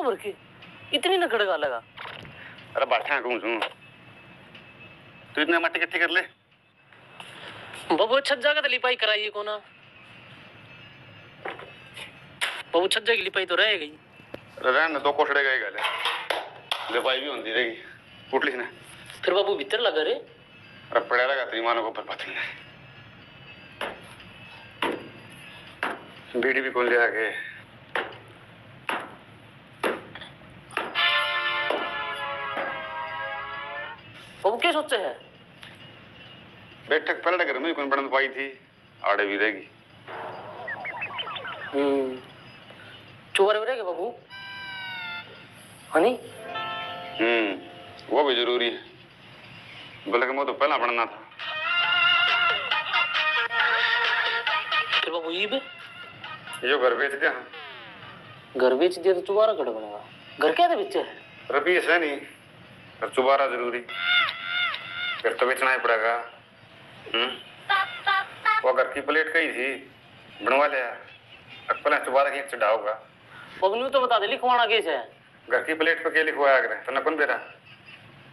भर के इतनी न खड़गा लगा। अरे बाठा कहूँ छू तू इतने मट्टी इकट्ठी कर ले बाबू छज्जा का तो लिपाई कराइए को ना बाबू छज्जा की लिपाई तो रह गई। रहने दो कोठड़े गए गले लिपाई भी होती रहेगी पुटली ने फिर बाबू भीतर लगा रे। अरे पड़ा रहेगा तेरी मानो को ऊपर पति ने बीड़ी भी खोल लिया के बाबू क्या सोचे है? बैठक पलट घर में कौन बन पाई थी आड़े भी रहेगी। चोर रहेगा बाबू हनी। वो भी जरूरी है बल्कि मैं तो पहला बनना था। फिर बाबू ये घर बेच दिया। घर बेच दिया तो दोबारा कट बनेगा। घर क्या था बेचे है? रबी है नहीं पर दोबारा जरूरी फिर तो बेचना ही पड़ेगा। वो घर की प्लेट कही थी बनवा लिया पहले दोबारा की चढ़ा होगा। बाबू तो बता दे लिखवाना कैसे है? घर की प्लेट पे क्या लिखवाया करे तो कौन बेरा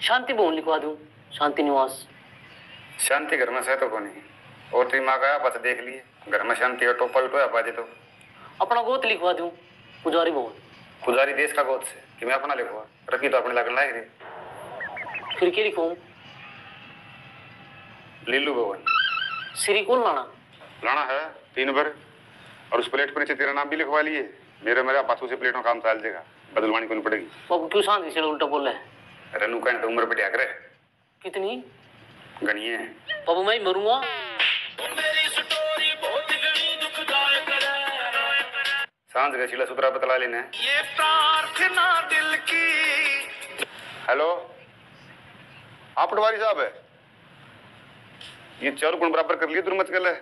शांति भवन लिखवा दूं शांति निवास। शांति घर में से तो कोनी और तेरी माँ का बस देख लिए घर में शांति का टोपा उठोया बाजे तो अपना गोत लिखवा दूं पुजारी भवन। पुजारी देश का गोत से कि मैं अपना लिखवा रखी तो अपने लगन लायक रे। फिर क्या लिखूं? लीलू भवन। श्री कौन लाना है 3 बार और उस प्लेट पर नीचे तेरा नाम भी लिखवा लिए। मेरा पासों से प्लेट में काम चल जाएगा बदलवानी को नहीं पड़ेगी। बाबू क्यों शांति से उल्टा बोल रहे? अरे नु कहने तो उम्र बढ़िया करे कितनी गणिए बाबू मैं मरूंगा। सांझ का शिला सुतरा बतला लेना ये प्रार्थना दिल की। हेलो आप पटवारी साहब है ये 4 गुण बराबर कर लिए दुर्मत गल है।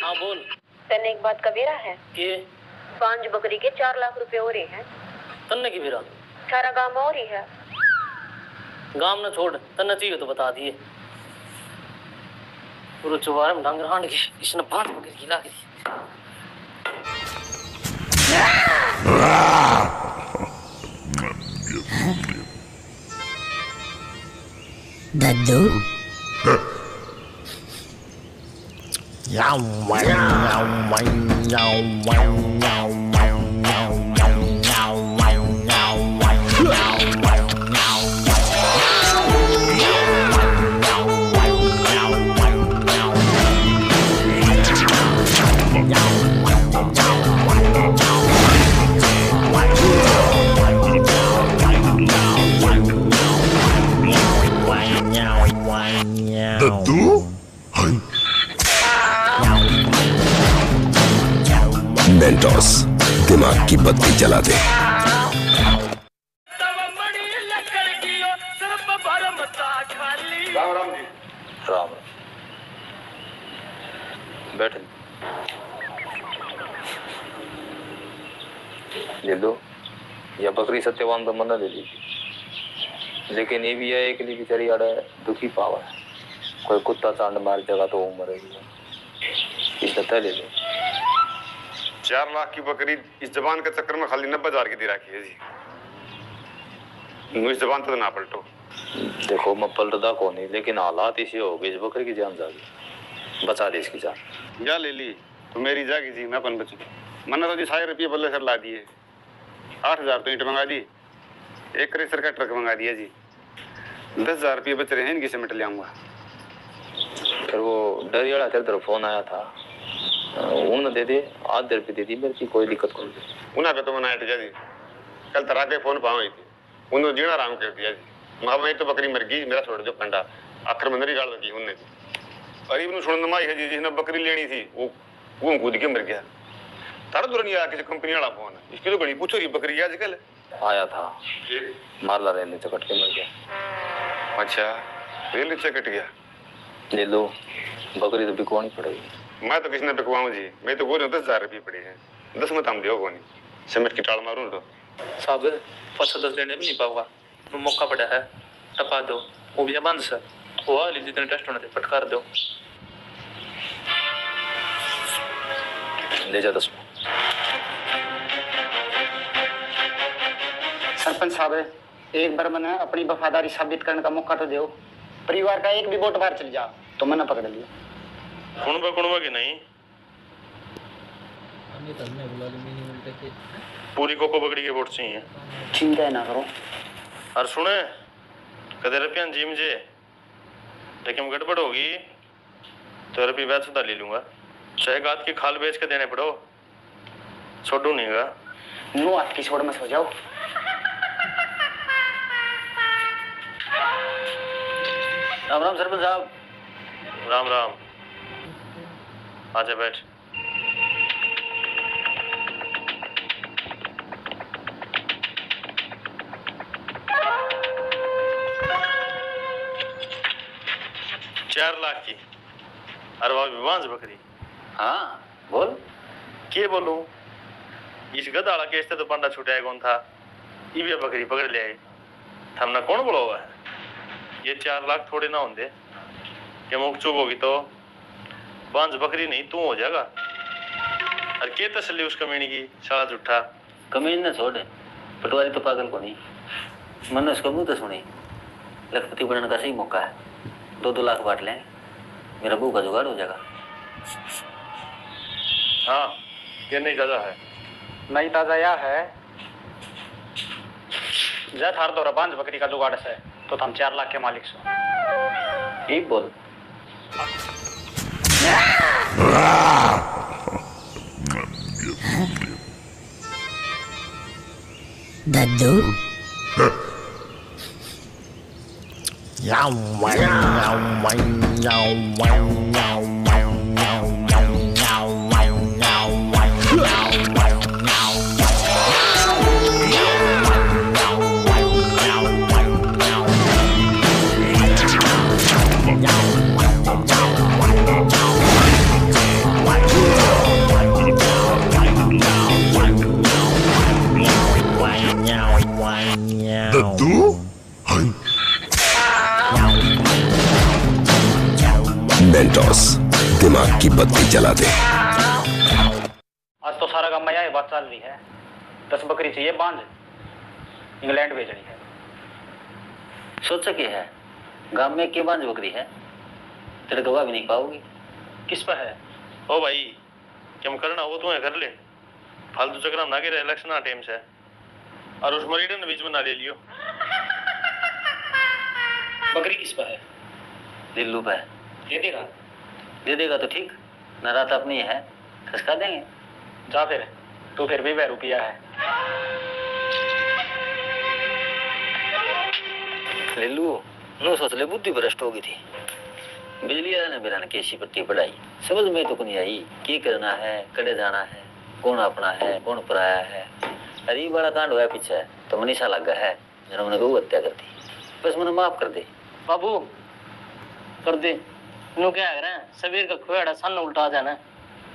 हाँ बोल। तन्ने एक बात कबीरा है के पांच बकरी के 4 लाख रुपए हो रही है। तन्ने की बेरा सारा गांव में हो रही है। गांव न छोड़ तन्ने चाहिए तो बता दिए पूरे चुबारे में डांगर हांड की इसने 5 बकरी खिला के दद्दू मेंटोस दिमाग की बत्ती जला दे। राम राम जी। राम बैठ ले लो या बकरी सत्यवान तो मना ले लीजिए लेकिन ये भी है एक लिए बेचारी आड़ा दुखी पावा है कोई कुत्ता चांद मार जगह तो वो मरेगी इससे ले लो। 4 लाख की बकरी इस जबान के चक्कर में खाली 90,000 की दे रखी है जी। इस जबान तो ना पलटो। देखो मैं पलटदा को नहीं लेकिन हालात इसे हो गए इस बकरी की जान जागी बचा दे इसकी जान। जा ले ली तो मेरी जागी जी मैं अपन बचू मना तो जी 100 रुपये बल्ले सर ला दिए 8,000 तो ईंट मंगा दी 1 क्रेशर का ट्रक मंगा दिया जी 10,000 रुपये बच रहे हैं इनकी सिमेंट ले आऊंगा। फिर वो डरियाड़ा तेरे तरफ फोन आया था उन्होंने दे दे आधे रुपये दे दी मेरे की कोई दिक्कत नहीं। उन्हें पे तो मना हट गया जी कल तरह के फोन पाई थी उन्होंने जीना आराम कर दिया जी। मैं तो बकरी मर गई मेरा छोड़ दो पंडा आखिर में मेरी गाड़ लगी उन्हें गरीब सुन माई है जी जिसने बकरी लेनी थी वो कूद के मर गया। तारा दूर नहीं आया किसी कंपनी वाला फोन इसकी तो बड़ी पूछो रही बकरी आजकल आया था मारला रेल नीचे कट के मर गया। अच्छा रेल नीचे कट गया ले लो बकरी तो बिकवानी पड़ेगी। मैं तो किसने बिकवाऊं जी मैं तो बोल रहा हूँ 10,000 रुपये पड़ी है 10 मत हम दो को नहीं सिमेंट की टाल मारूं तो साहब 5-10 लेने भी नहीं पाऊंगा, मौका पड़ा है, टपा दो, वो भी बंद सर, वो वाली जितने टेस्ट होने थे पटकार दो। ले जा 10। सरपंच साहब, एक बार मैंने अपनी वफादारी साबित करने का मौका तो दो। परिवार का एक भी वोट बाहर चल जा तो मैंने पकड़ लिया। कुणबा की नहीं, पूरी कोको बकरी के वोट चाहिए। चिंता ना करो। और सुने, कदे रुपया जिम जे लेकिन गड़बड़ होगी तो रुपये बैच सुधा ले लूंगा, चाहे गात की खाल बेच के देने पड़ो, छोड़ू नहीं गा। नो आपकी छोड़ में सो जाओ। राम राम सरपंच साहब। राम राम, आजा बैठ। चार लाख की अरे वाह विवांश बकरी। हाँ बोल। के बोलूं, इस गदाड़ा केस तो पंडा छुटाया कौन था, ये भी बकरी पकड़ ले आए, हमने कौन बोला हुआ है। ये 4 लाख थोड़े ना होंगे, ये मुख चुप होगी तो बांझ बकरी नहीं तू हो जाएगा। और के तसल्ली उस कमीनी की, साला झूठा कमीन न छोड़, पटवारी तो पागल को नहीं, मैंने उसका मुंह तो सुनी। लखपति बनने का सही मौका है, 2-2 लाख बांट लें, मेरा बहू का जुगाड़ हो जाएगा। हाँ ये नहीं ताजा है, नहीं ताजा या है जय थार तो रबांज बकरी का जुगाड़ है तो हम 4 लाख के मालिक सो। ठीक बोल। दद्दू दद्दू मेंटोस दिमाग की बत्ती जला दे। आज तो सारा काम में बात चल रही है। 10 बकरी चाहिए बांझ, इंग्लैंड भेजनी है। सोच सके है, गांव में के बांझ बकरी है, तेरे गवाह भी नहीं पाओगी। किस पर है? ओ भाई क्या करना वो तुम्हें कर ले, फालतू चक्कर ना गिरे, इलेक्शन आ टाइम से। और उस मरीडन ने बीच में ना ले लियो। बकरी किस पर है? दिल्लू पे दे देगा? दे देगा तो ठीक, न रात अपनी है, खसका देंगे। जा फिर, तू फिर भी 2 रुपया है। लिल्लू नो सोच ले, बुद्धि भ्रष्ट हो गई थी। बिजली वाला ने मेरा केसी पट्टी पढ़ाई, समझ में तो नहीं आई की करना है, कड़े जाना है, कौन अपना है कौन पराया है। अरे बड़ा कांड हुआ पीछे तो मनीषा लगा है, जिन्होंने गौ हत्या कर दी, बस मैंने माफ कर दे। बाबू कर दे, नो क्या कह रहे हैं, सबीर का खुएड़ा सन उल्टा आ जाना,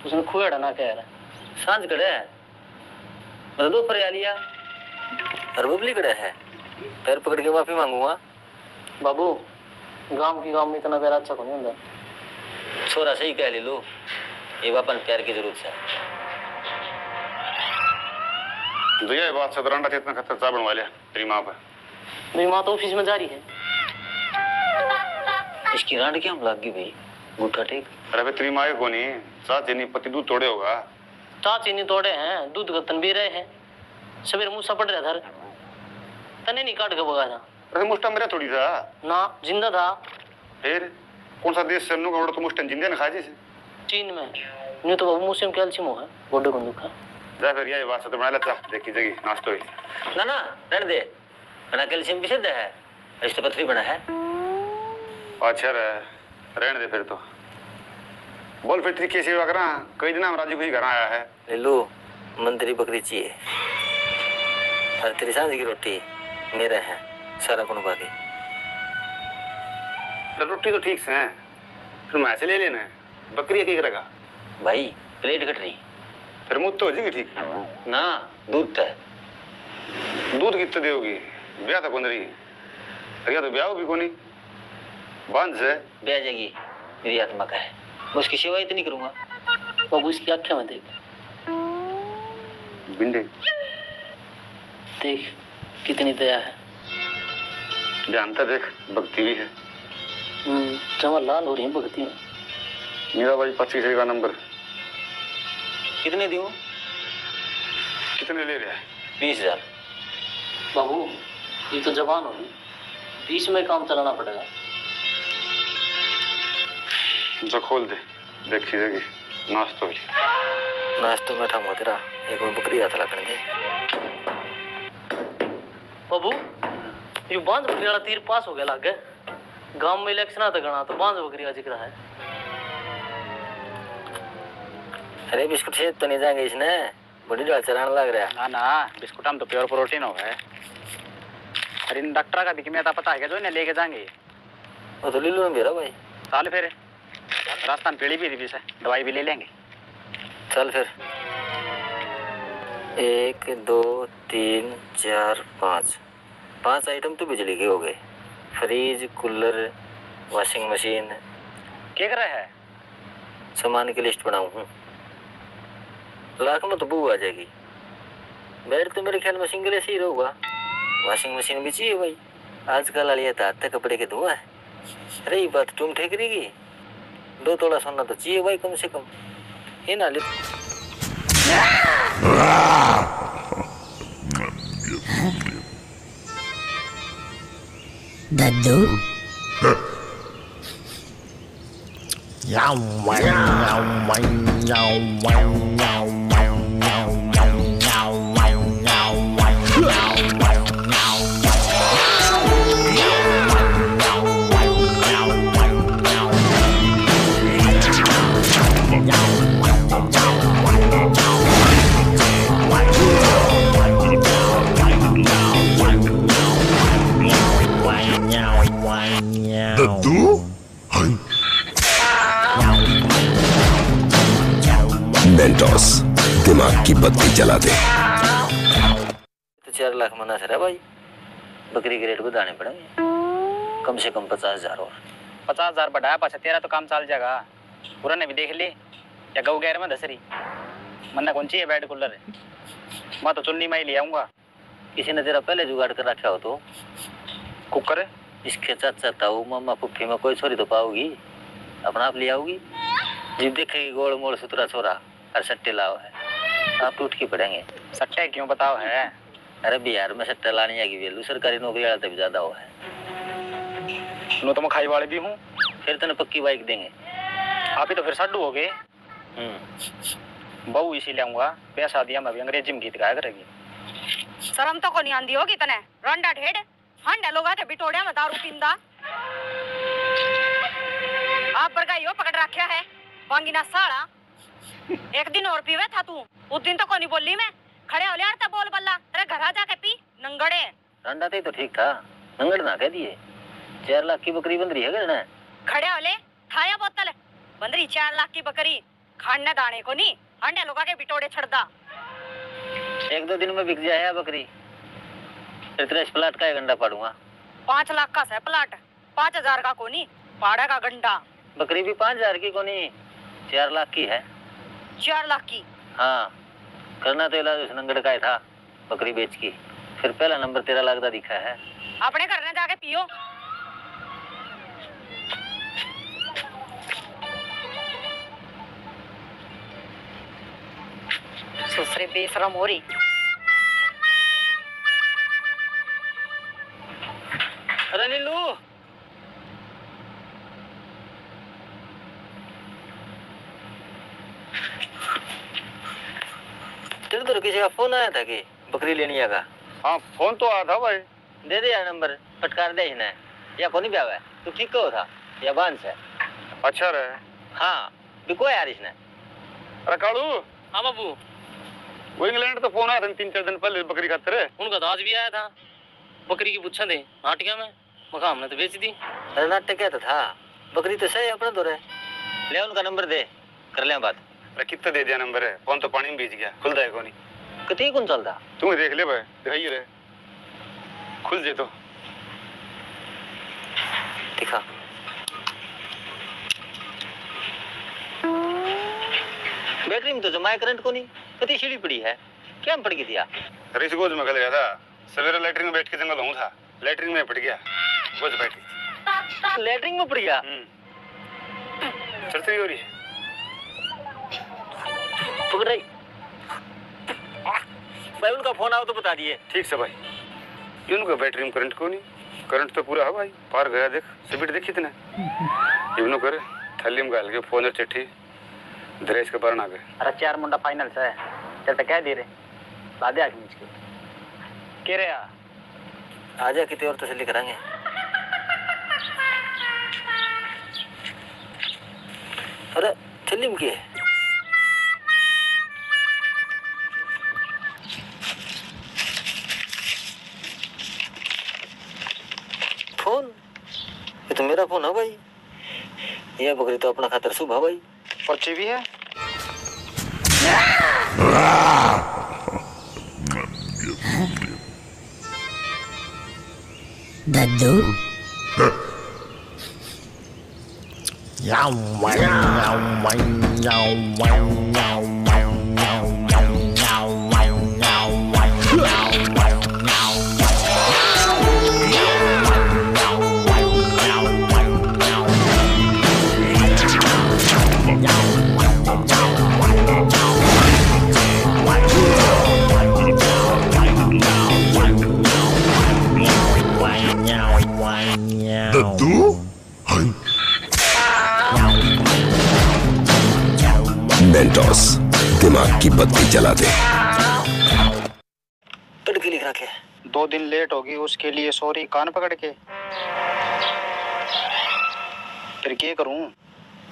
उसने खुएड़ा ना कह रहा है। सांझ कड़े है मतलब 2 पर लिया और बबली कड़े है, पैर पकड़ के माफी मांगूंगा। बाबू गांव की गांव में इतना प्यार अच्छा नहीं होता। छोरा सही कह ले लो, ये अपन प्यार की जरूरत है। ये बात सदरांडा से इतना खतर चा बनवा लिया तेरी माँ पर। मेरी माँ तो ऑफिस में जा रही है। इसकी रांड क्या हम लग गई भाई, बूठा ठीक। अरे तेरी माँ को नहीं, साथ चीनी पति दूध तोड़े होगा। चाची नहीं तोड़े हैं, दूध का तन भी रहे हैं। सवेरे मुँह पड़ रहा था, तने नहीं काट के भगा था। अरे मुस्टा मेरा थोड़ी था ना, जिंदा था। फिर कौन सा देश से तो मुस्टा जिंदा ना खा जी चीन में नहीं तो बाबू मुझसे कैल्शियम है, गोडे को दुखा। जा फिर यही बात तो बना लेता, देखी जगी नाश्तो ही ना ना रहने दे, बना कैल्शियम भी सिद्ध है, इस तो पथरी बना है। अच्छा रहने दे फिर तो। बोल फिर तेरी कैसी सेवा करा, कई दिन हम राजू के घर आया है। ले लो, मंत्री बकरी चाहिए और तेरी सांझ की रोटी मेरे है, सारा कौन बाकी। रोटी तो ठीक से है, फिर मैं ऐसे ले लेना है, बकरी की करेगा भाई प्लेट कट रही, फिर मुँह तो हो जाएगी ठीक ना दूध है। दूध कितने दोगी? ब्याह तो कौन रही? अरे तो ब्याह भी कोनी बांध से ब्याह जाएगी मेरी आत्मा का है, मैं उसकी सेवा इतनी करूंगा। बाबू इसकी आंखें में देख, बिंडे देख कितनी दया है। जानता देख, भक्ति भी है। चमन लाल हो रही है भक्ति में। मेरा भाई 25 का नंबर कितने दूं? कितने ले रहा है? 20,000। बाबू ये तो जवान होगी, 20 में काम चलाना पड़ेगा। जो खोल दे, देखी देगी नाश्तो भी। नाश्तो में ठाऊंगा तेरा, एक बार बकरी हाथ ला कर दे। बाबू ये बांध बकरी वाला तीर पास हो गया लागे। गांव में इलेक्शन आता गणा तो बांध बकरी का जिक्र है। अरे बिस्कुट से तो नहीं जाएंगे इसने, बड़ी डाल चलाने लग रहा है। ना ना बिस्कुट हम तो प्योर प्रोटीन हो गए। अरे इन डॉक्टर का भी कि मैं पता है क्या जो इन्हें लेके जाएंगे। वो तो ले लो मेरा भाई। चल फिर रास्ता में पेड़ी भी थी से दवाई भी ले लेंगे। चल फिर 1 2 3 4 5 आइटम तो बिजली के हो गए। Fridge, cooler, washing machine. क्या कर रहा है? सामान की लिस्ट बनाऊं हूँ। लाख में तो बू आ जाएगी। बेड तो मेरे ख्याल में सिंगल ऐसे ही रहूंगा। वॉशिंग मशीन भी चाहिए भाई, आजकल आलिया ताते कपड़े के धुआं है। अरे ये बात तुम ठेक रही की 2 तोला सोना तो चाहिए भाई कम से कम। ये ना ले Dadu. मेंटोस दिमाग की बत्ती जला दे। तो 4 लाख मना से रहा भाई। बकरी के रेट को दाने पड़ेंगे कम से कम 50,000 और। 50,000 बढ़ाया पाछा तेरा तो काम चल जाएगा। पूरा ने भी देख ली या गऊ गैर में दसरी मन्ना कौन चाहिए बेड कूलर है। मैं तो चुन्नी में ही ले आऊंगा। किसी ने तेरा पहले जुगाड़ कर रखा हो तो कुकर इसके चाचा ताऊ मामा पुप्पी में कोई छोरी तो पाओगी, अपना आप ले आओगी। जब देखेगी गोड़ मोड़ सुतरा छोरा और सट्टे लाओ है, आप टूट के पड़ेंगे। सट्टे क्यों बताओ है? अरे बिहार में सट्टा लाने आएगी वेलू, सरकारी नौकरी वाला तब ज्यादा हो है। नो तो मैं खाई वाले भी हूँ। फिर तेने पक्की बाइक देंगे। आप ही तो फिर साडू हो गए। बहू इसी ले आऊंगा। ब्याह शादियां में भी अंग्रेजी में गीत गाया करेगी। शर्म तो को नहीं आंदी होगी तने। रंडा ढेड हंडा लोग आते बिटोड़िया में दारू पींदा। आप बरगाइयो पकड़ रखा है वांगिना साला। एक दिन और पीवे था तू, उस दिन तो को नहीं बोली मैं। खड़े हो लिया बोल बल्ला तेरे घर आ जाके पी नंगड़े। रंडा तो ठीक था, नंगड़ ना कह दिए। 4 लाख की बकरी बंदरी है गणना। खड़े हो ले थाया बोतल बंदरी 4 लाख की बकरी खाने दाने को नहीं हंडे लोग आके बिटोड़े छड़दा। 1-2 दिन में बिक जाए बकरी। इतना इस प्लाट का गंडा पाड़ूंगा। 5 लाख का है प्लाट, 5,000 का कोनी पाड़ा का गंडा। बकरी भी 5,000 की कोनी 4 लाख की है। 4 लाख की? हाँ, करना तो इलाज उस नंगड़ का ही था बकरी बेच की। फिर पहला नंबर 13 लाख का दिखा है। अपने घर में जाके पियो। ससुरे बेशरम हो रही। अरे नीलू, तेरे तो किसी का फोन आया था कि बकरी लेनी आगा। हाँ फोन तो आया था भाई। दे दे यार नंबर, फटकार दे इसने। या कौन भी आवा है? तू ठीक कहो था या बांस है? अच्छा रहे। हाँ बिको यार इसने। अरे कालू। हाँ बाबू, वो इंग्लैंड तो फोन आया था 3-4 दिन पहले बकरी खातिर। उनका तो आज भी आया था। बकरी की पूछा दे नाटिया में मका हमने तो बेच दी। अरे नाटक क्या था, बकरी तो सही अपना दो रहे। ले उनका नंबर दे, कर ले बात। अरे कितना दे दिया नंबर है? फोन तो पानी में बीच गया, खुलता है कोनी। कती कौन चलता? तुम्हें देख ले भाई, दिखाइए रहे। खुल जे तो दिखा। बैटरी में तो जमाए करंट को नहीं, कति सीढ़ी पड़ी है, क्या में पड़ गई थी यार? ऋष गोज में गल गया था, सवेरे लैटरिन में बैठ के जंगल हूँ था, लैटरिन में पड़ गया, गोज बैठ लैटरिन में पड़ गया। चलती हो रही है, पकड़ रही भाई, उनका फोन आओ तो बता दिए। ठीक से भाई, ये उनका बैटरी में करंट को नहीं, करंट तो पूरा है भाई, पार गया देख, स्पीड देख कितने, इवनो करे, थैली में गाल के फोन और चिट्ठी, दरेज के पार ना गए। अरे 4 मुंडा फाइनल से, चल तो कह दे रे, लादे आके नीचे के रे आजा कितने और तसल्ली कराएंगे। अरे थैली में क्या है? फोन, ये तो मेरा फोन है भाई, ये बकरी तो अपना खातर सुबह भाई। पर्ची भी है। दद्दू मेंटोस दिमाग की बत्ती जला दे। तड़के लिख रखे। 2 दिन लेट होगी उसके लिए सॉरी, कान पकड़ के। फिर क्या करूं,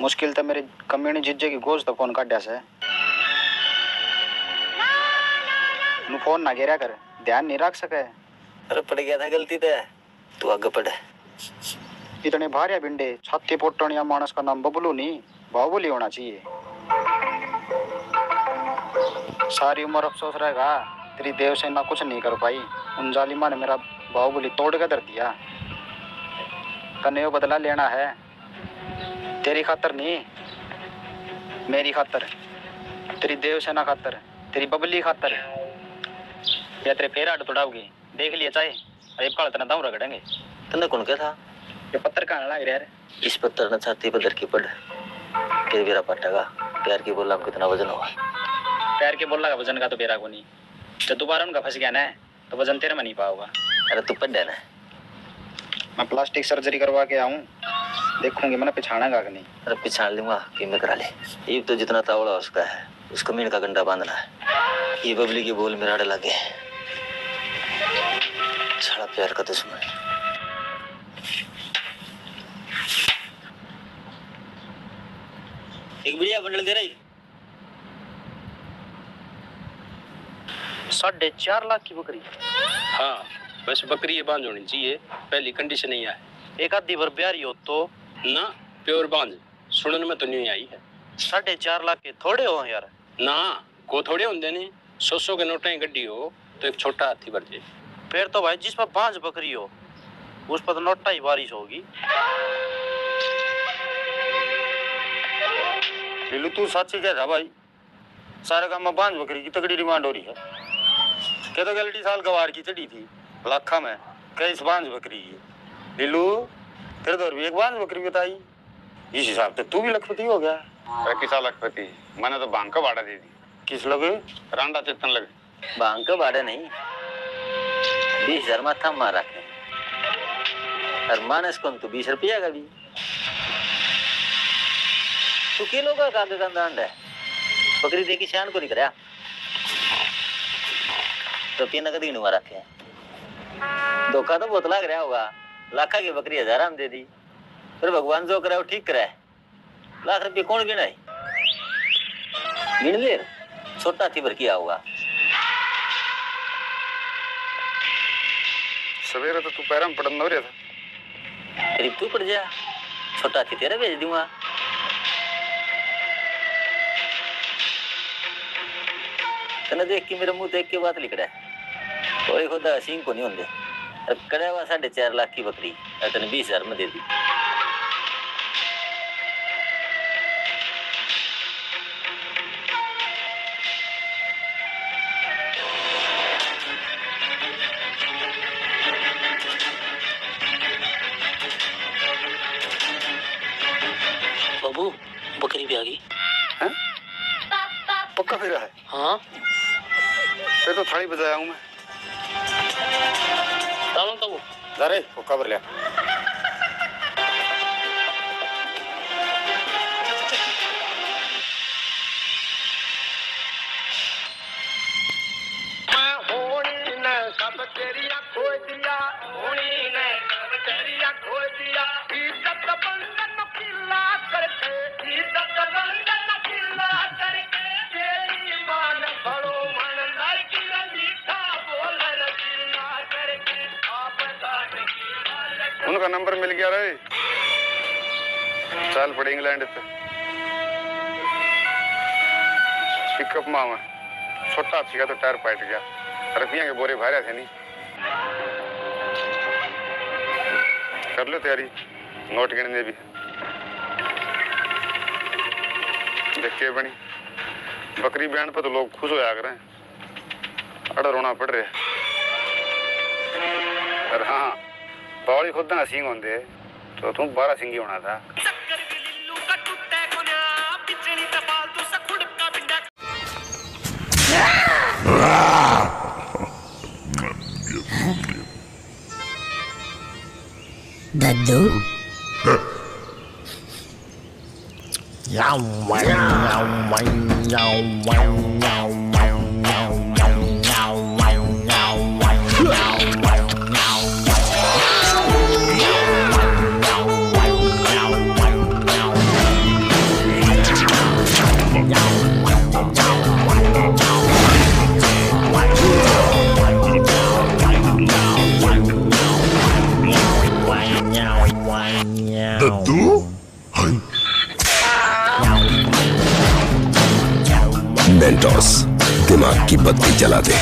मुश्किल तो मेरे कम्युनी जिज्जे की गोश्त तो फोन काटा से नु फोन ना गिरा कर, ध्यान नहीं रख सके। अरे पड़ गया था गलती तो, तू आगे पढ़। इतने भारिया भिंडे छाती पोटनिया मानस का नाम बबलू नहीं बाहुबली होना चाहिए। सारी उम्र अफसोस रहेगा, तेरी देव सेना कुछ नहीं कर पाई, उन जालिमा ने मेरा बाहुबली तोड़ के धर दिया। तने बदला लेना है, तेरी खातर नहीं, मेरी खातर, तेरी देव सेना खातर, तेरी बबली खातर। या तेरे फेर आड़ तोड़ाओगी, देख लिया चाहे अरे काल तना दाऊ रगड़ेंगे। तने कौन क्या था? ये पत्थर कहाँ लग रहा है? इस पत्थर ने छाती पर धर के पड़ के बेरा पटेगा। प्यार की बोला कितना वजन होगा? पैर के बोला का वजन का तो बेरा को नहीं, जब दोबारा उनका फंस गया ना तो वजन तेरे में नहीं पाओगा। अरे तू पढ़ ना। मैं प्लास्टिक सर्जरी करवा के आऊं, देखूंगी मैंने पिछाड़ेगा कि नहीं। अरे पिछाड़ लूंगा कि मैं करा ले। ये तो जितना तावड़ा उसका है, उसको मीन का गंडा बांधना है। ये बबली के बोल मेरा लगे, साला प्यार का दुश्मन। एक बढ़िया बंडल दे रही। 4.5 लाख की बकरी। हाँ, बस बकरी ये बांध होनी चाहिए, पहली कंडीशन ही है। एक आधी भर ब्यारी हो तो ना प्योर बांध, सुनने में तो नहीं आई है। 4.5 लाख के थोड़े हो यार। ना को थोड़े होंगे नहीं, 100 के नोटें गड्डी हो तो एक छोटा हाथी भर जाए। फिर तो भाई जिस पर 5 बकरी हो उस पर तो नोटा ही बारिश होगी। लीलू तू साची कह रहा भाई, सारे काम में 5 बकरी की तगड़ी डिमांड हो रही है। क्या तो गलती साल गवार की चढ़ी थी लाखा में, कई 5 बकरी की। लीलू तेरे दौर भी एक 5 बकरी बताई, इस हिसाब से तू भी लखपति हो गया। अरे किसा लखपति, मैंने तो बांग का भाड़ा दे दी। किस लगे? रांडा चेतन लगे। बांग का भाड़ा नहीं, 20,000 माथा मार रखे। और मानस कौन तू 20 रुपया का भी तू किलो का कागे का दांड है। बकरी देखी शान को नहीं कराया तो रुपये नकद ही नहीं रखे। धोखा तो बहुत लग रहा होगा, लाखा की बकरी 1000 में दे दी, फिर भगवान जो कराए वो ठीक कराए। लाख रुपये कौन गिनाए? गिन ले, छोटा थी भर किया होगा। सवेरे तो तू पैरों में पड़न हो रहा था। करीब तू पड़ जा, छोटा थी तेरा भेज दूंगा। तने देख के मेरे मुंह देख के बात लिख रहा है, कोई खुदा सिंह को नहीं होंगे। और कड़े हुआ 4.5 लाख की बकरी तेन 20,000 में दे दी। बाबू बकरी भी आ गई। पक्का फिर है? हाँ फिर तो थाली बजाया हूँ मैं। डालो तो वो जा रे हुक्का भर लिया। उनका नंबर मिल गया रे। चल पड़े इंग्लैंड से पिकअप मामा छोटा छिका तो टायर पाट गया। रुपया के बोरे भारे थे नहीं। कर लो तैयारी नोट गिनने भी। देख के बनी बकरी बैंड पे तो लोग खुश हो जा रहे हैं। अड़ा रोना पड़ रहा है। और हाँ बावली खुद ना सिंह होंगे तो तुम 12 सिंगी होना था। दद्दू मेंटोस दिमाग की बत्ती जला दे।